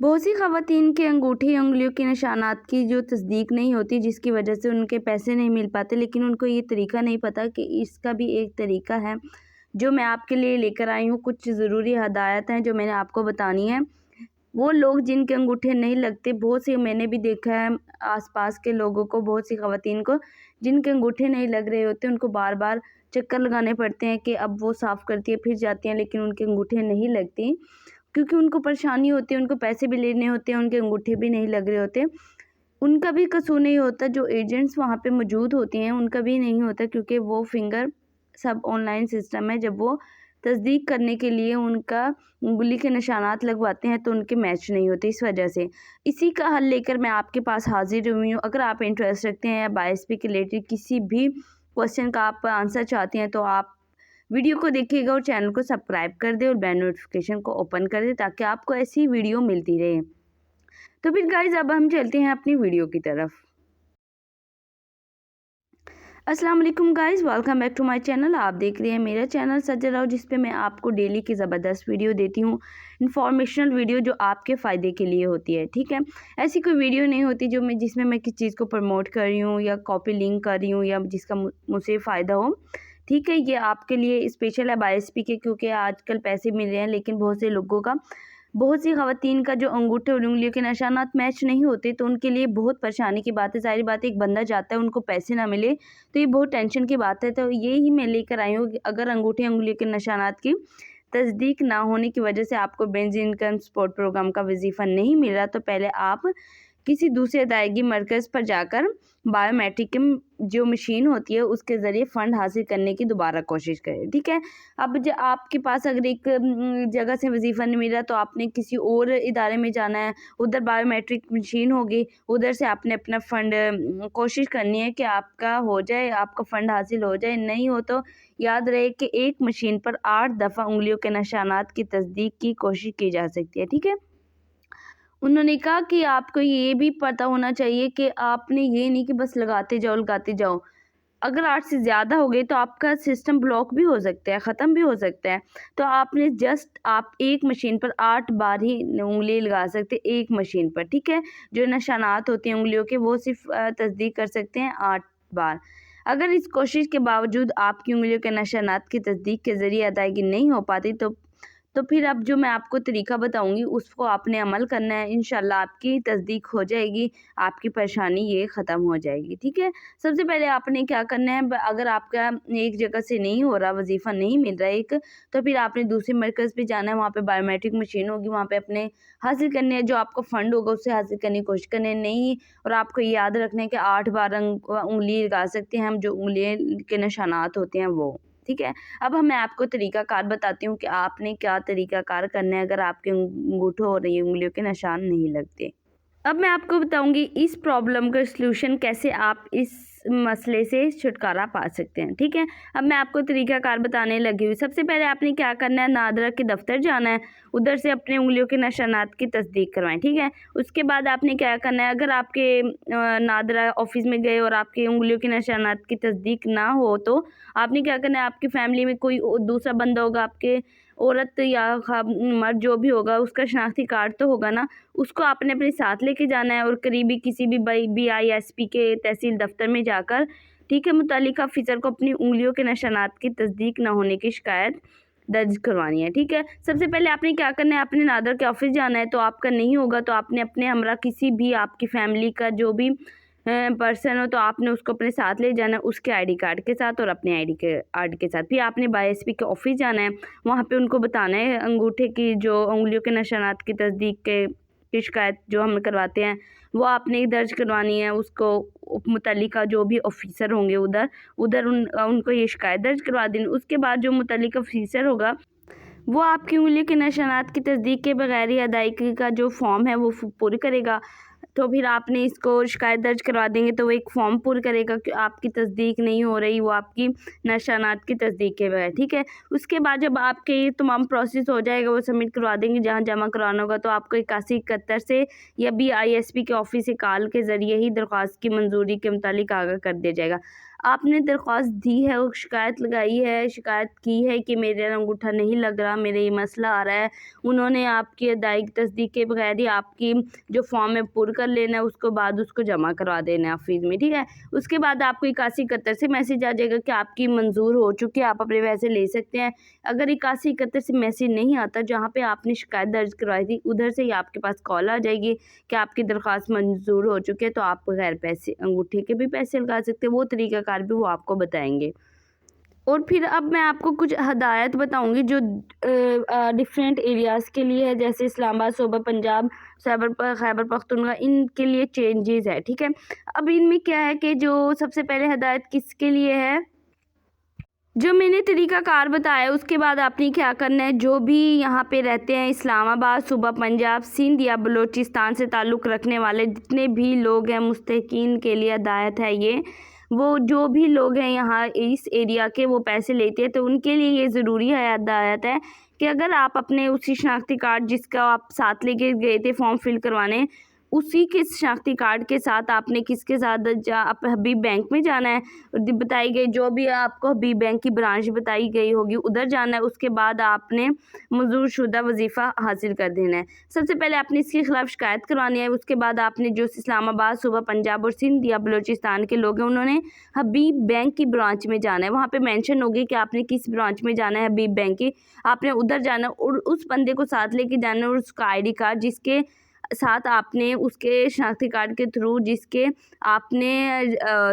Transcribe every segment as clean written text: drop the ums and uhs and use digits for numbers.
बहुत सी ख़वातीन के अंगूठे या उँगलियों के निशानात की जो तस्दीक नहीं होती, जिसकी वजह से उनके पैसे नहीं मिल पाते, लेकिन उनको ये तरीका नहीं पता कि इसका भी एक तरीका है जो मैं आपके लिए लेकर आई हूँ। कुछ ज़रूरी हदायत हैं जो मैंने आपको बतानी है। वो लोग जिनके अंगूठे नहीं लगते, बहुत सी मैंने भी देखा है आसपास के लोगों को, बहुत सी ख़वातीन को जिनके अंगूठे नहीं लग रहे होते, उनको बार बार चक्कर लगाने पड़ते हैं कि अब वो साफ़ करती है फिर जाती हैं, लेकिन उनके अंगूठे नहीं लगते क्योंकि उनको परेशानी होती है, उनको पैसे भी लेने होते हैं, उनके अंगूठे भी नहीं लग रहे होते। उनका भी कसूर नहीं होता, जो एजेंट्स वहाँ पे मौजूद होते हैं उनका भी नहीं होता, क्योंकि वो फिंगर सब ऑनलाइन सिस्टम है। जब वो तस्दीक करने के लिए उनका उंगली के निशानात लगवाते हैं तो उनके मैच नहीं होते, इस वजह से। इसी का हल लेकर मैं आपके पास हाजिर हुई हूँ। अगर आप इंटरेस्ट रखते हैं या बायएसपी के रिलेटेड किसी भी क्वेश्चन का आप आंसर चाहते हैं तो आप वीडियो को देखिएगा और चैनल को सब्सक्राइब कर दें और बेल नोटिफिकेशन को ओपन कर दें ताकि आपको ऐसी वीडियो मिलती रहे। तो फिर गाइज अब हम चलते हैं अपनी वीडियो की तरफ। अस्सलाम वालेकुम guys, welcome back to my channel. आप देख रहे हैं मेरा चैनल सज्जर राव, जिस पे मैं आपको डेली की ज़बरदस्त वीडियो देती हूँ, इन्फॉर्मेशनल वीडियो जो आपके फ़ायदे के लिए होती है। ठीक है, ऐसी कोई वीडियो नहीं होती जिसमें मैं किसी चीज़ को प्रमोट कर रही हूँ या कॉपी लिंक कर रही हूँ या जिसका मुझसे फ़ायदा हो। ठीक है, ये आपके लिए स्पेशल है बायएसपी के, क्योंकि आजकल पैसे मिल रहे हैं, लेकिन बहुत सी ख़वातीन का जो अंगूठे और उंगलियों के निशानात मैच नहीं होते, तो उनके लिए बहुत परेशानी की बात है। ज़ाहिर बात है, एक बंदा जाता है, उनको पैसे ना मिले तो ये बहुत टेंशन की बात है। तो ये ही मैं लेकर आई हूँ कि अगर अंगूठे उंगलियों के निशानात की तस्दीक ना होने की वजह से आपको बेंजीन इनकम सपोर्ट प्रोग्राम का वजीफ़ा नहीं मिल रहा, तो पहले आप किसी दूसरे अदायगी मरकज़ पर जाकर बायोमेट्रिक की जो मशीन होती है उसके ज़रिए फ़ंड हासिल करने की दोबारा कोशिश करें। ठीक है, अब आपके पास अगर एक जगह से वजीफ़ा नहीं मिल रहा तो आपने किसी और इदारे में जाना है, उधर बायोमेट्रिक मशीन होगी, उधर से आपने अपना फ़ंड कोशिश करनी है कि आपका हो जाए, आपका फ़ंड हासिल हो जाए। नहीं हो तो याद रहे कि एक मशीन पर 8 दफ़ा उंगलियों के निशानात की तस्दीक की कोशिश की जा सकती है। ठीक है, उन्होंने कहा कि आपको ये भी पता होना चाहिए कि आपने ये नहीं कि बस लगाते जाओ। अगर 8 से ज़्यादा हो गए तो आपका सिस्टम ब्लॉक भी हो सकता है, ख़त्म भी हो सकता है। तो आपने आप एक मशीन पर 8 बार ही उँगली लगा सकते हैं, एक मशीन पर। ठीक है, जो निशानात होते हैं उँगलियों के वो सिर्फ़ तस्दीक कर सकते हैं 8 बार। अगर इस कोशिश के बावजूद आपकी उँगलियों के निशानात की तस्दीक के ज़रिए अदायगी नहीं हो पाती तो फिर अब जो मैं आपको तरीका बताऊँगी उसको आपने अमल करना है। इंशाल्लाह आपकी तस्दीक हो जाएगी, आपकी परेशानी ये ख़त्म हो जाएगी। ठीक है, सबसे पहले आपने क्या करना है, अगर आपका एक जगह से नहीं हो रहा, वजीफ़ा नहीं मिल रहा एक, तो फिर आपने दूसरे मरकज़ पे जाना है। वहाँ पे बायोमेट्रिक मशीन होगी, वहाँ पे अपने हासिल करने है, जो आपका फ़ंड होगा उससे हासिल करने की कोशिश करनी है। नहीं, और आपको ये याद रखना है कि 8 बार उँगली लगा सकते हैं हम, जो उँगलियों के निशानात होते हैं वो। ठीक है, अब मैं आपको तरीक़ाकार बताती हूँ कि आपने क्या तरीक़ाकार करना है अगर आपके अंगूठों और ये उँगलियों के निशान नहीं लगते। अब मैं आपको बताऊंगी इस प्रॉब्लम का सलूशन, कैसे आप इस मसले से छुटकारा पा सकते हैं। ठीक है, अब मैं आपको तरीक़ाकार बताने लगी हूँ। सबसे पहले आपने क्या करना है, नादरा के दफ्तर जाना है, उधर से अपने उंगलियों के निशानात की तस्दीक करवाएं। ठीक है, उसके बाद आपने क्या करना है, अगर आपके नादरा ऑफिस में गए और आपके उंगलियों के निशानात की तस्दीक ना हो तो आपने क्या करना है, आपकी फैमिली में कोई दूसरा बंदा होगा, आपके औरत या मर्द जो भी होगा, उसका शनाख्ती कार्ड तो होगा ना, उसको आपने अपने साथ लेके जाना है और करीबी किसी भी BISP के तहसील दफ्तर में जाकर, ठीक है, मुतल्लिका अफसर को अपनी उंगलियों के निशानात की तस्दीक ना होने की शिकायत दर्ज करवानी है। ठीक है, सबसे पहले आपने क्या करना है, अपने नादर के ऑफिस जाना है। तो आपका नहीं होगा तो आपने अपने हमरा किसी भी आपकी फैमिली का जो भी पर्सन हो तो आपने उसको अपने साथ ले जाना है, उसके आईडी कार्ड के साथ और अपने आईडी कार्ड के साथ। फिर आपने बायएसपी के ऑफिस जाना है, वहाँ पे उनको बताना है अंगूठे की जो उंगलियों के निशानात की तस्दीक की शिकायत जो हम करवाते हैं वो आपने दर्ज करवानी है। उसको मुतल्लिका जो भी ऑफिसर होंगे उधर उनको ये शिकायत दर्ज करवा देनी। उसके बाद जो मुतल्लिका ऑफिसर होगा वो आपकी उंगली के निशानात की तस्दीक के बगैर ही अदायगी का जो फॉर्म है वो पूरी करेगा। तो फिर आपने इसको शिकायत दर्ज करवा देंगे तो वो एक फॉर्म पूरी करेगा कि आपकी तस्दीक नहीं हो रही, वो आपकी निशानात की तस्दीक के बगैर। ठीक है, उसके बाद जब आपके ये तमाम प्रोसेस हो जाएगा, वो सबमिट करवा देंगे जहाँ जमा करवाना होगा, तो आपको 8171 से या BISP के ऑफिस से कॉल के ज़रिए ही दरख्वास्त की मंजूरी के मुतालिक आगाह कर दिया जाएगा। आपने दरख्वास्त दी है और शिकायत लगाई है, शिकायत की है कि मेरा अंगूठा नहीं लग रहा, मेरा ये मसला आ रहा है, उन्होंने आपकी अदायगी तस्दीक के बगैर ही आपकी जो फॉर्म है पुर कर लेना है, उसके बाद उसको जमा करवा देना है ऑफिस में, ठीक है। उसके बाद आपको 8171 से मैसेज आ जाएगा कि आपकी मंजूर हो चुकी है, आप अपने पैसे ले सकते हैं। अगर 8171 से मैसेज नहीं आता, जहाँ पे आपने शिकायत दर्ज करवाई थी उधर से ही आपके पास कॉल आ जाएगी कि आपकी दरख्वास्त मंजूर हो चुकी है, तो आप बगैर पैसे अंगूठे के भी पैसे लगा सकते हैं। वो तरीक़ाकार भी वो आपको बताएंगे। और फिर अब मैं आपको कुछ हदायत बताऊंगी जो डिफरेंट एरियाज़ के लिए है, जैसे इस्लामाबाद, सूबा पंजाब, खैबर पख्तूनख्वा, इनके लिए चेंजेस है, ठीक है। अब इनमें क्या है कि जो सबसे पहले हदायत किसके लिए है, जो मैंने तरीक़ाकार बताया उसके बाद आपने क्या करना है। जो भी यहाँ पे रहते हैं इस्लामाबाद, सूबा पंजाब, सिंध या बलूचिस्तान से ताल्लुक़ रखने वाले जितने भी लोग हैं, मुस्तहिक़ीन के लिए हदायत है ये। वो जो भी लोग हैं यहाँ इस एरिया के, वो पैसे लेते हैं, तो उनके लिए ये ज़रूरी है हदायत है कि अगर आप अपने उसी शनाख्ती कार्ड जिसका आप साथ लेके गए थे फॉर्म फिल करवाने, उसी के शनाख्ती कार्ड के साथ आपने किसके साथ आप हबीब बैंक में जाना है, बताई गई जो भी आपको हबीब बैंक की ब्रांच बताई गई होगी उधर जाना है। उसके बाद आपने मंजूर शुदा वजीफ़ा हासिल कर देना है। सबसे पहले आपने इसके ख़िलाफ़ शिकायत करवानी है। उसके बाद आपने जो इस्लामाबाद, सूबा पंजाब और सिंध या बलूचिस्तान के लोग हैं, उन्होंने हबीब बैंक की ब्रांच में जाना है। वहाँ पे मेंशन होगी कि आपने किस ब्रांच में जाना है हबीब बैंक की, आपने उधर जाना है और उस बंदे को साथ लेके जाना है और उसका आईडी कार्ड जिसके साथ आपने उसके शनाख्ती कार्ड के थ्रू जिसके आपने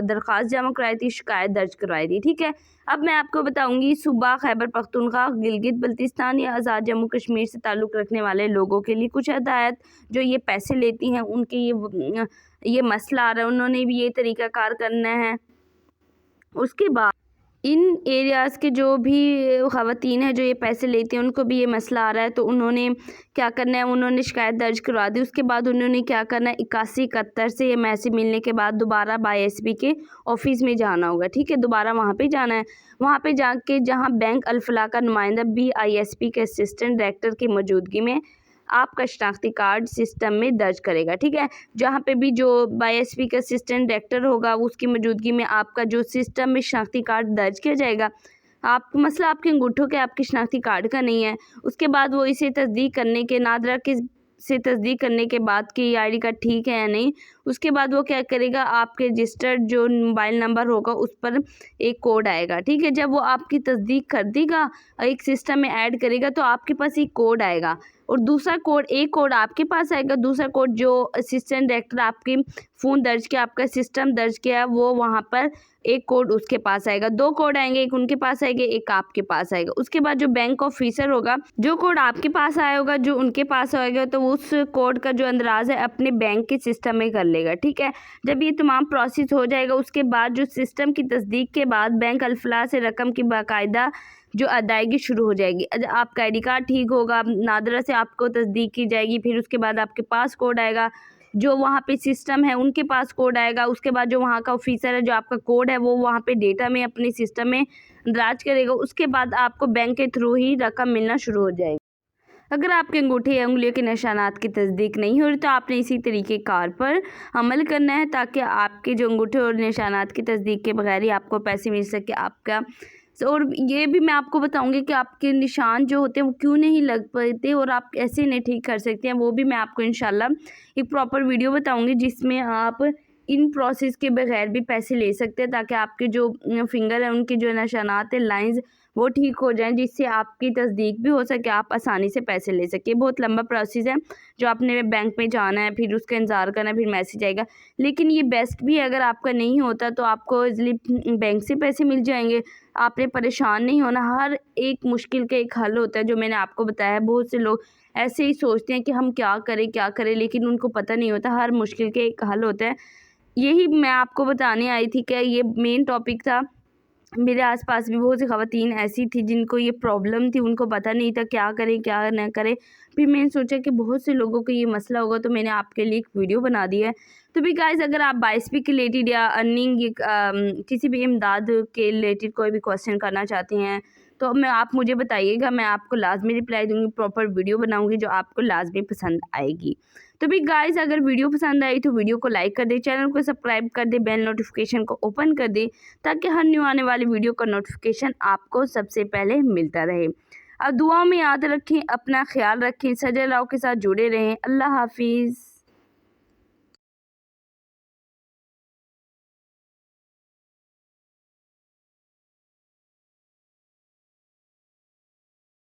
दरख्वास्त जमा कराई थी, शिकायत दर्ज करवाई थी, ठीक है। अब मैं आपको बताऊंगी सूबा खैबर पख्तूनख्वा, गिलगित बल्तिस्तान या आज़ाद जम्मू कश्मीर से ताल्लुक़ रखने वाले लोगों के लिए कुछ हदायत। जो ये पैसे लेती हैं उनके ये मसला आ रहा है, उन्होंने भी ये तरीक़ाकार करना है। उसके बाद इन एरियाज़ के जो भी ख़वातीन हैं जो ये पैसे लेती हैं, उनको भी ये मसला आ रहा है, तो उन्होंने क्या करना है, उन्होंने शिकायत दर्ज करवा दी। उसके बाद उन्होंने क्या करना है, 8171 से ये मैसेज मिलने के बाद दोबारा बाईएसपी के ऑफिस में जाना होगा, ठीक है। दोबारा वहाँ पे जाना है, वहाँ पे जाके जहाँ बैंक अल-फलाह का नुमाइंदा BISP के असिस्टेंट डायरेक्टर की मौजूदगी में आपका शनाख्ती कार्ड सिस्टम में दर्ज करेगा, ठीक है। जहाँ पे भी जो BISP का असिस्टेंट डायरेक्टर होगा उसकी मौजूदगी में आपका जो सिस्टम में शनाख्ती कार्ड दर्ज किया जाएगा। आपको मसला आपके अंगूठों के, आपके शनाख्ती कार्ड का नहीं है। उसके बाद वो इसे तस्दीक करने के नादरा के से तस्दीक करने के बाद कि ये आईडी कार्ड ठीक है या नहीं, उसके बाद वो क्या करेगा, आपके रजिस्टर्ड जो मोबाइल नंबर होगा उस पर एक कोड आएगा, ठीक है। जब वो आपकी तस्दीक कर देगा, एक सिस्टम में ऐड करेगा, तो आपके पास एक कोड आएगा और दूसरा कोड, एक कोड आपके पास आएगा, दूसरा कोड जो असिस्टेंट डायरेक्टर आपके फ़ोन दर्ज किया, आपका सिस्टम दर्ज किया, वो वहाँ पर एक कोड उसके पास आएगा। 2 कोड आएंगे, एक उनके पास आएगा, एक आपके पास आएगा। उसके बाद जो बैंक ऑफिसर होगा, जो कोड आपके पास आया होगा, जो उनके पास आएगा, तो उस कोड का जो अंदराज है अपने बैंक के सिस्टम में कर लेगा, ठीक है। जब ये तमाम प्रोसेस हो जाएगा, उसके बाद जो सिस्टम की तस्दीक के बाद बैंक अल-फलाह से रकम की बाकायदा जो अदायगी शुरू हो जाएगी। आपका आईडी कार्ड ठीक होगा, नादरा से आपको तस्दीक की जाएगी, फिर उसके बाद आपके पास कोड आएगा, जो वहाँ पे सिस्टम है उनके पास कोड आएगा। उसके बाद जो वहाँ का ऑफिसर है, जो आपका कोड है वो वहाँ पे डेटा में अपने सिस्टम में दर्ज करेगा। उसके बाद आपको बैंक के थ्रू ही रकम मिलना शुरू हो जाएगी। अगर आपके अंगूठे या उंगलियों के निशानात की तस्दीक नहीं हो रही, तो आपने इसी तरीके कार पर अमल करना है ताकि आपके जो अंगूठे और निशानात की तस्दीक के बगैर ही आपको पैसे मिल सके आपका। और ये भी मैं आपको बताऊंगी कि आपके निशान जो होते हैं वो क्यों नहीं लग पाते और आप कैसे इन्हें ठीक कर सकते हैं, वो भी मैं आपको इंशाल्लाह एक प्रॉपर वीडियो बताऊंगी जिसमें आप इन प्रोसेस के बगैर भी पैसे ले सकते हैं, ताकि आपके जो फिंगर है उनके जो निशानात है, लाइंस, वो ठीक हो जाएं, जिससे आपकी तस्दीक भी हो सके, आप आसानी से पैसे ले सके। बहुत लंबा प्रोसेस है, जो आपने बैंक में जाना है, फिर उसका इंतज़ार करना है, फिर मैसेज आएगा। लेकिन ये बेस्ट भी है, अगर आपका नहीं होता तो आपको इजली बैंक से पैसे मिल जाएंगे, आपने परेशान नहीं होना। हर एक मुश्किल का एक हल होता है, जो मैंने आपको बताया। बहुत से लोग ऐसे ही सोचते हैं कि हम क्या करें, लेकिन उनको पता नहीं होता हर मुश्किल के एक हल होता है। यही मैं आपको बताने आई थी कि ये मेन टॉपिक था। मेरे आसपास भी बहुत सी ख़वातीन ऐसी थी जिनको ये प्रॉब्लम थी, उनको पता नहीं था क्या करें क्या ना करें। फिर मैंने सोचा कि बहुत से लोगों को ये मसला होगा, तो मैंने आपके लिए एक वीडियो बना दी है। तो भी गाइस, अगर आप BISP के रिलेटेड या अर्निंग किसी भी इमदाद के रिलेटेड कोई भी क्वेश्चन करना चाहते हैं, तो मैं आप मुझे बताइएगा, मैं आपको लाज़मी रिप्लाई दूँगी, प्रॉपर वीडियो बनाऊँगी जो आपको लाज़मी पसंद आएगी। तो भी गाइज़ अगर वीडियो पसंद आई तो वीडियो को लाइक कर दें, चैनल को सब्सक्राइब कर दें, बेल नोटिफिकेशन को ओपन कर दें ताकि हर न्यू आने वाली वीडियो का नोटिफिकेशन आपको सबसे पहले मिलता रहे। अब दुआओं में याद रखें, अपना ख्याल रखें, सजल राव के साथ जुड़े रहें। अल्लाह हाफिज़।